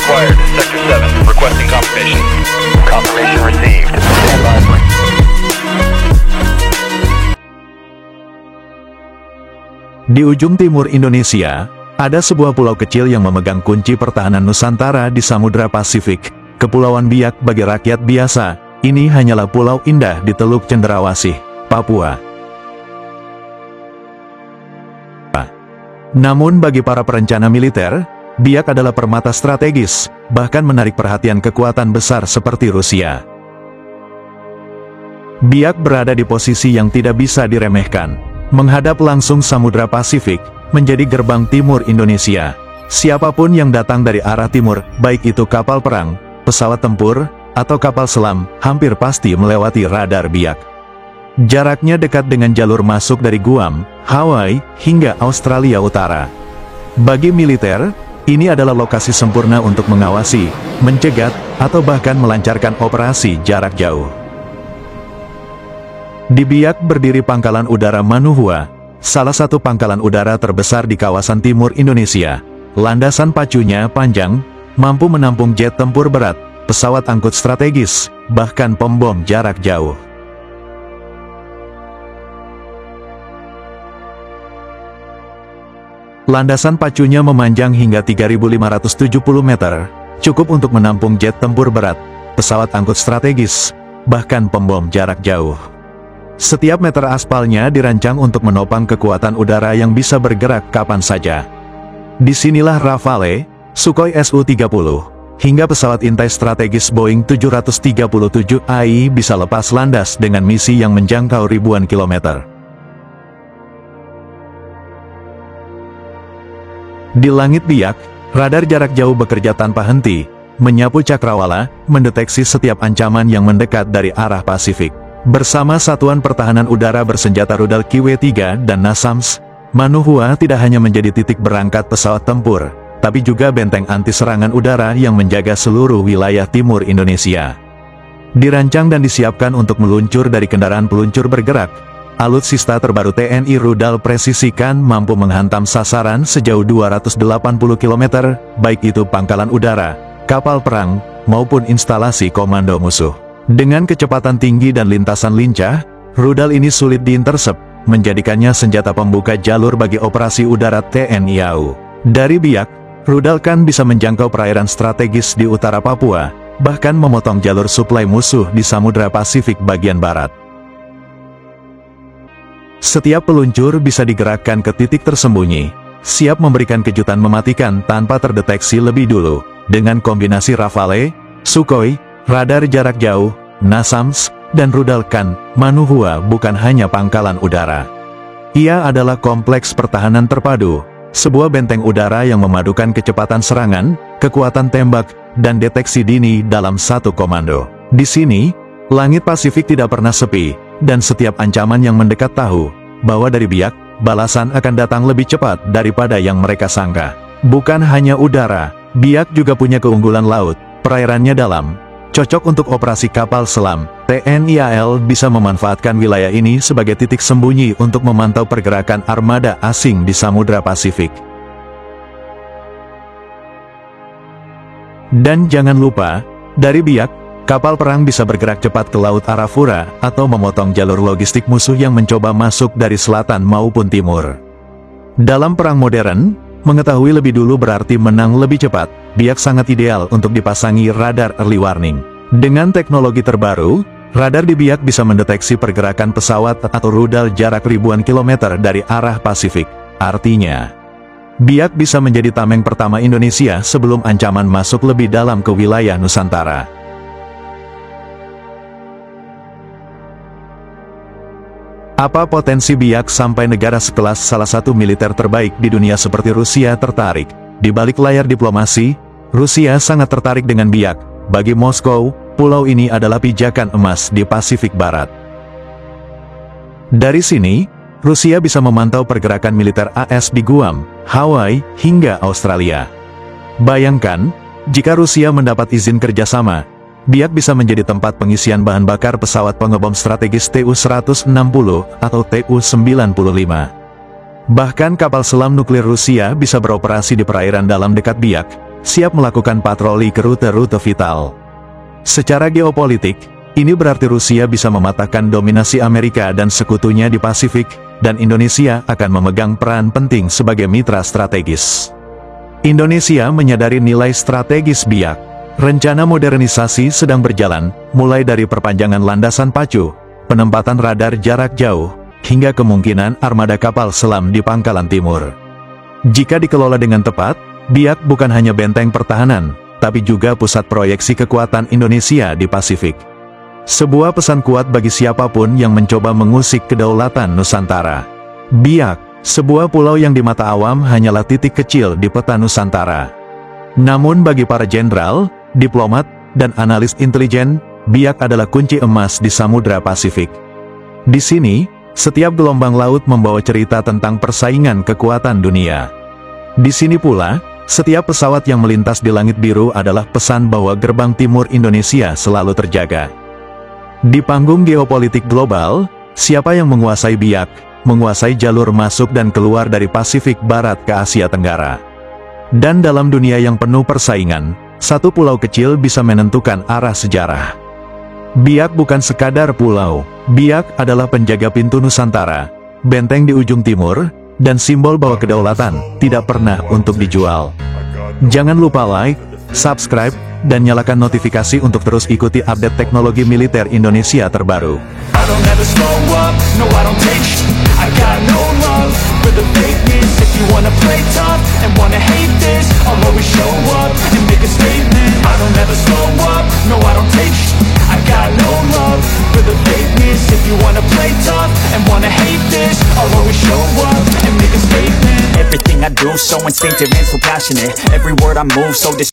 acquired. Sector 7, requesting confirmation. Confirmation received. Stand by, please. Di ujung timur Indonesia, ada sebuah pulau kecil yang memegang kunci pertahanan Nusantara di Samudra Pasifik. Kepulauan Biak bagi rakyat biasa, ini hanyalah pulau indah di Teluk Cendrawasih, Papua. Namun bagi para perencana militer, Biak adalah permata strategis, bahkan menarik perhatian kekuatan besar seperti Rusia. Biak berada di posisi yang tidak bisa diremehkan. Menghadap langsung Samudra Pasifik, menjadi gerbang timur Indonesia. Siapapun yang datang dari arah timur, baik itu kapal perang, pesawat tempur, atau kapal selam, hampir pasti melewati radar Biak. Jaraknya dekat dengan jalur masuk dari Guam, Hawaii, hingga Australia Utara. Bagi militer, ini adalah lokasi sempurna untuk mengawasi, mencegat, atau bahkan melancarkan operasi jarak jauh. Di Biak berdiri Pangkalan Udara Manuhua, salah satu pangkalan udara terbesar di kawasan timur Indonesia. Landasan pacunya panjang, mampu menampung jet tempur berat, pesawat angkut strategis, bahkan pembom jarak jauh. Landasan pacunya memanjang hingga 3.570 meter, cukup untuk menampung jet tempur berat, pesawat angkut strategis, bahkan pembom jarak jauh. Setiap meter aspalnya dirancang untuk menopang kekuatan udara yang bisa bergerak kapan saja. Disinilah Rafale, Sukhoi Su-30, hingga pesawat intai strategis Boeing 737 AI bisa lepas landas dengan misi yang menjangkau ribuan kilometer. Di langit Biak, radar jarak jauh bekerja tanpa henti, menyapu cakrawala, mendeteksi setiap ancaman yang mendekat dari arah Pasifik. Bersama Satuan Pertahanan Udara bersenjata rudal Kiwe-3 dan NASAMS, Manuhua tidak hanya menjadi titik berangkat pesawat tempur, tapi juga benteng anti-serangan udara yang menjaga seluruh wilayah timur Indonesia. Dirancang dan disiapkan untuk meluncur dari kendaraan peluncur bergerak, alutsista terbaru TNI rudal presisi kan mampu menghantam sasaran sejauh 280 km, baik itu pangkalan udara, kapal perang, maupun instalasi komando musuh. Dengan kecepatan tinggi dan lintasan lincah, rudal ini sulit diintersep, menjadikannya senjata pembuka jalur bagi operasi udara TNI AU. Dari Biak, rudal kan bisa menjangkau perairan strategis di utara Papua, bahkan memotong jalur suplai musuh di Samudra Pasifik bagian barat. Setiap peluncur bisa digerakkan ke titik tersembunyi, siap memberikan kejutan mematikan tanpa terdeteksi lebih dulu. Dengan kombinasi Rafale, Sukhoi, radar jarak jauh, NASAMS, dan rudal kan, Manuhua bukan hanya pangkalan udara. Ia adalah kompleks pertahanan terpadu, sebuah benteng udara yang memadukan kecepatan serangan, kekuatan tembak, dan deteksi dini dalam satu komando. Di sini, langit Pasifik tidak pernah sepi, dan setiap ancaman yang mendekat tahu bahwa dari Biak, balasan akan datang lebih cepat daripada yang mereka sangka. Bukan hanya udara, Biak juga punya keunggulan laut, perairannya dalam, cocok untuk operasi kapal selam. TNI AL bisa memanfaatkan wilayah ini sebagai titik sembunyi untuk memantau pergerakan armada asing di Samudra Pasifik. Dan jangan lupa, dari Biak, kapal perang bisa bergerak cepat ke Laut Arafura atau memotong jalur logistik musuh yang mencoba masuk dari selatan maupun timur. Dalam perang modern, mengetahui lebih dulu berarti menang lebih cepat. Biak sangat ideal untuk dipasangi radar early warning. Dengan teknologi terbaru, radar di Biak bisa mendeteksi pergerakan pesawat atau rudal jarak ribuan kilometer dari arah Pasifik. Artinya, Biak bisa menjadi tameng pertama Indonesia sebelum ancaman masuk lebih dalam ke wilayah Nusantara. Apa potensi Biak sampai negara sekelas salah satu militer terbaik di dunia seperti Rusia tertarik? Di balik layar diplomasi, Rusia sangat tertarik dengan Biak. Bagi Moskow, pulau ini adalah pijakan emas di Pasifik Barat. Dari sini, Rusia bisa memantau pergerakan militer AS di Guam, Hawaii, hingga Australia. Bayangkan, jika Rusia mendapat izin kerjasama, Biak bisa menjadi tempat pengisian bahan bakar pesawat pengebom strategis Tu-160 atau Tu-95. Bahkan kapal selam nuklir Rusia bisa beroperasi di perairan dalam dekat Biak, siap melakukan patroli ke rute-rute vital. Secara geopolitik, ini berarti Rusia bisa mematahkan dominasi Amerika dan sekutunya di Pasifik, dan Indonesia akan memegang peran penting sebagai mitra strategis. Indonesia menyadari nilai strategis Biak. Rencana modernisasi sedang berjalan, mulai dari perpanjangan landasan pacu, penempatan radar jarak jauh, hingga kemungkinan armada kapal selam di Pangkalan Timur. Jika dikelola dengan tepat, Biak bukan hanya benteng pertahanan, tapi juga pusat proyeksi kekuatan Indonesia di Pasifik. Sebuah pesan kuat bagi siapapun yang mencoba mengusik kedaulatan Nusantara. Biak, sebuah pulau yang di mata awam hanyalah titik kecil di peta Nusantara. Namun bagi para jenderal, diplomat, dan analis intelijen, Biak adalah kunci emas di Samudra Pasifik. Di sini, setiap gelombang laut membawa cerita tentang persaingan kekuatan dunia. Di sini pula, setiap pesawat yang melintas di langit biru adalah pesan bahwa gerbang timur Indonesia selalu terjaga. Di panggung geopolitik global, siapa yang menguasai Biak, menguasai jalur masuk dan keluar dari Pasifik Barat ke Asia Tenggara. Dan dalam dunia yang penuh persaingan, satu pulau kecil bisa menentukan arah sejarah. Biak bukan sekadar pulau, Biak adalah penjaga pintu Nusantara, benteng di ujung timur, dan simbol bahwa kedaulatan tidak pernah untuk dijual. Jangan lupa like, subscribe, dan nyalakan notifikasi untuk terus ikuti update teknologi militer Indonesia terbaru. Everything I do so instinctive and so passionate. Every word I move so